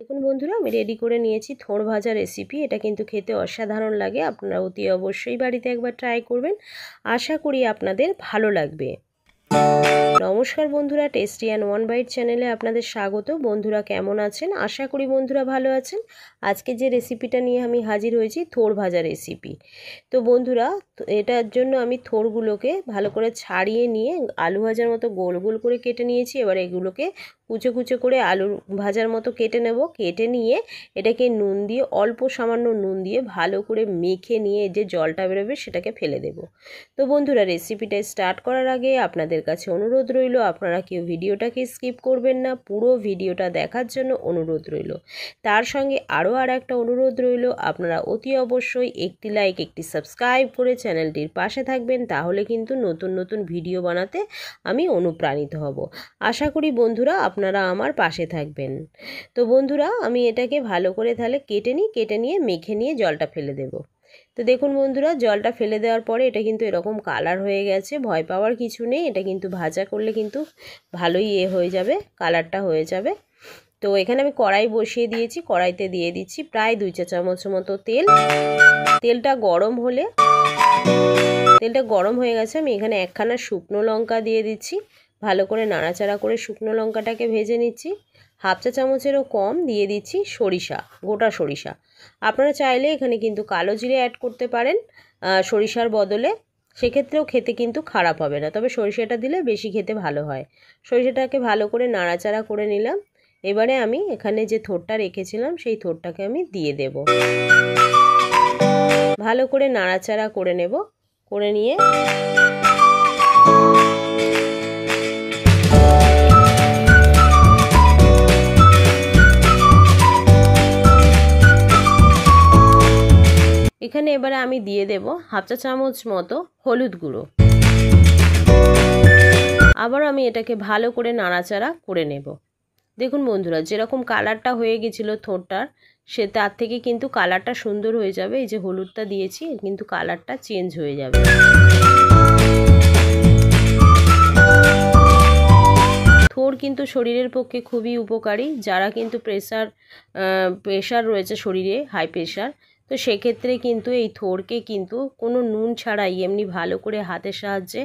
দেখুন বন্ধুরা, আমি রেডি করে নিয়েছি থোড় ভাজা রেসিপি। এটা কিন্তু খেতে অসাধারণ লাগে। আপনারা অতি অবশ্যই বাড়িতে একবার ট্রাই করবেন। আশা করি আপনাদের ভালো লাগবে। নমস্কার বন্ধুরা, টেস্টি অ্যান্ড ওয়ান বাইট চ্যানেলে আপনাদের স্বাগত। বন্ধুরা কেমন আছেন? আশা করি বন্ধুরা ভালো আছেন। আজকে যে রেসিপিটা নিয়ে আমি হাজির হয়েছি, থোড় ভাজা রেসিপি। তো বন্ধুরা, এটার জন্য আমি থোড়গুলোকে ভালো করে ছাড়িয়ে নিয়ে আলু ভাজার মতো গোল গোল করে কেটে নিয়েছি। এবার এগুলোকে কুচো কুচো করে আলু ভাজার মতো কেটে নেব। কেটে নিয়ে এটাকে নুন দিয়ে, অল্প সামান্য নুন দিয়ে ভালো করে মেখে নিয়ে যে জলটা বেরোবে সেটাকে ফেলে দেব। তো বন্ধুরা, রেসিপিটা স্টার্ট করার আগে আপনাদের কাছে অনুরোধ রইল, আপনারা কেউ ভিডিওটাকে স্কিপ করবেন না, পুরো ভিডিওটা দেখার জন্য অনুরোধ রইল। তার সঙ্গে আরও একটা অনুরোধ রইল, আপনারা অতি অবশ্যই একটি লাইক, একটি সাবস্ক্রাইব করে চ্যানেলটির পাশে থাকবেন। তাহলে কিন্তু নতুন নতুন ভিডিও বানাতে আমি অনুপ্রাণিত হব। আশা করি বন্ধুরা আপনারা আমার পাশে থাকবেন। তো বন্ধুরা, আমি এটাকে ভালো করে তাহলে কেটে নিয়ে মেখে নিয়ে জলটা ফেলে দেব। তো দেখুন বন্ধুরা, জলটা ফেলে দেওয়ার পরে এটা কিন্তু এরকম কালার হয়ে গেছে। ভয় পাওয়ার কিছু নেই, এটা কিন্তু ভাজা করলে কিন্তু ভালোই হয়ে যাবে, কালারটা হয়ে যাবে। তো এখানে আমি কড়াই বসিয়ে দিয়েছি। কড়াইতে দিয়ে দিচ্ছি প্রায় 2 চা চামচ মতো তেল। তেলটা গরম হয়ে গেছে। আমি এখানে একখানা শুকনো লঙ্কা দিয়ে দিচ্ছি। ভালো করে নাড়াচাড়া করে শুকনো লঙ্কাটাকে ভেজে নিচ্ছি। হাফ চা চামচেরও কম দিয়ে দিচ্ছি সরিষা, গোটা সরিষা। আপনারা চাইলে এখানে কিন্তু কালো জিরে অ্যাড করতে পারেন সরিষার বদলে, সেক্ষেত্রেও খেতে কিন্তু খারাপ হবে না, তবে সরিষাটা দিলে বেশি খেতে ভালো হয়। সরিষাটাকে ভালো করে নাড়াচাড়া করে নিলাম। এবারে আমি এখানে যে থোড়টা রেখেছিলাম সেই থোড়টাকে আমি দিয়ে দেব। ভালো করে নাড়াচাড়া করে নেব। করে নিয়ে এখানে এবারে আমি দিয়ে দেব হাফ চা চামচ মতো হলুদ গুঁড়ো। আবার আমি এটাকে ভালো করে নাড়াচাড়া করে নেব। দেখুন বন্ধুরা, যেরকম কালারটা হয়ে গেছিলো থোড়টার, সে তার থেকে কিন্তু কালারটা সুন্দর হয়ে যাবে। এই যে হলুদটা দিয়েছি, কিন্তু কালারটা চেঞ্জ হয়ে যাবে। থোড় কিন্তু শরীরের পক্ষে খুবই উপকারী। যারা কিন্তু প্রেশার রয়েছে শরীরে, হাই প্রেশার, তো সেক্ষেত্রে কিন্তু এই থোড়কে কিন্তু কোনো নুন ছাড়াই এমনি ভালো করে হাতের সাহায্যে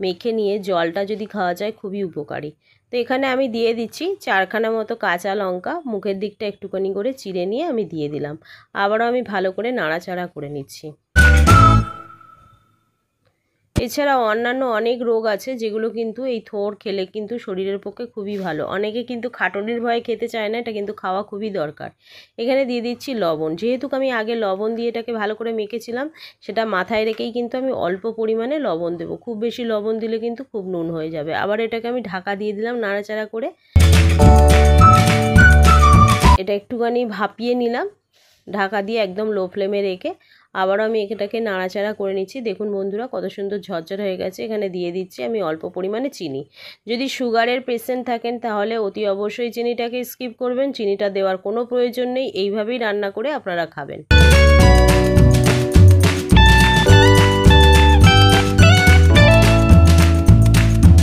মেখে নিয়ে জলটা যদি খাওয়া যায় খুবই উপকারী। তো এখানে আমি দিয়ে দিচ্ছি 4খানা মতো কাঁচা লঙ্কা, মুখের দিকটা একটুখানি করে চিড়ে নিয়ে আমি দিয়ে দিলাম। আবারও আমি ভালো করে নাড়াচাড়া করে নিচ্ছি। এছাড়াও অন্যান্য অনেক রোগ আছে যেগুলো কিন্তু এই থোড় খেলে কিন্তু শরীরের পক্ষে খুবই ভালো। অনেকে কিন্তু খাটনির ভয়ে খেতে চায় না, এটা কিন্তু খাওয়া খুবই দরকার। এখানে দিয়ে দিচ্ছি লবণ। যেহেতু আমি আগে লবণ দিয়ে এটাকে ভালো করে মেখেছিলাম, সেটা মাথায় রেখেই কিন্তু আমি অল্প পরিমাণে লবণ দেবো। খুব বেশি লবণ দিলে কিন্তু খুব নুন হয়ে যাবে। আবার এটাকে আমি ঢাকা দিয়ে দিলাম নাড়াচাড়া করে। এটা একটুখানি ভাপিয়ে নিলাম ঢাকা দিয়ে, একদম লো ফ্লেমে রেখে। আবারও আমি এটাকে নাড়াচাড়া করে নিচ্ছি। দেখুন বন্ধুরা, কত সুন্দর ঝরঝর হয়ে গেছে। এখানে দিয়ে দিচ্ছি আমি অল্প পরিমাণে চিনি। যদি সুগারের পেশেন্ট থাকেন তাহলে অতি অবশ্যই চিনিটাকে স্কিপ করবেন। চিনিটা দেওয়ার কোনো প্রয়োজন নেই, এইভাবেই রান্না করে আপনারা খাবেন।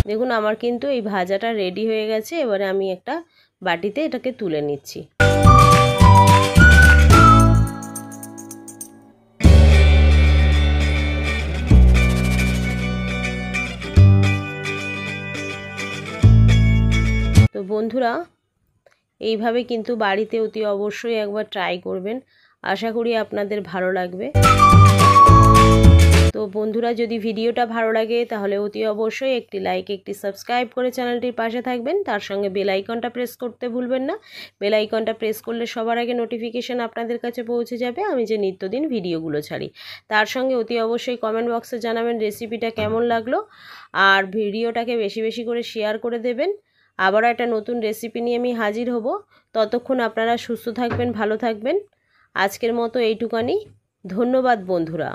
দেখুন আমার কিন্তু এই ভাজাটা রেডি হয়ে গেছে। এবারে আমি একটা বাটিতে এটাকে তুলে নিচ্ছি। তো বন্ধুরা, এইভাবে কিন্তু বাড়িতে অতি অবশ্যই একবার ট্রাই করবেন। আশা করি আপনাদের ভালো লাগবে। তো বন্ধুরা, যদি ভিডিওটা ভালো লাগে তাহলে অতি অবশ্যই একটি লাইক, একটি সাবস্ক্রাইব করে চ্যানেলটির পাশে থাকবেন। তার সঙ্গে বেল আইকনটা প্রেস করতে ভুলবেন না। বেল আইকনটা প্রেস করলে সবার আগে নোটিফিকেশান আপনাদের কাছে পৌঁছে যাবে আমি যে নিত্যদিন ভিডিওগুলো ছাড়ি। তার সঙ্গে অতি অবশ্যই কমেন্ট বক্সে জানাবেন রেসিপিটা কেমন লাগলো, আর ভিডিওটাকে বেশি বেশি করে শেয়ার করে দেবেন। আবারও একটা নতুন রেসিপি নিয়ে আমি হাজির হব। ততক্ষণ আপনারা সুস্থ থাকবেন, ভালো থাকবেন। আজকের মতো এইটুকানি। ধন্যবাদ বন্ধুরা।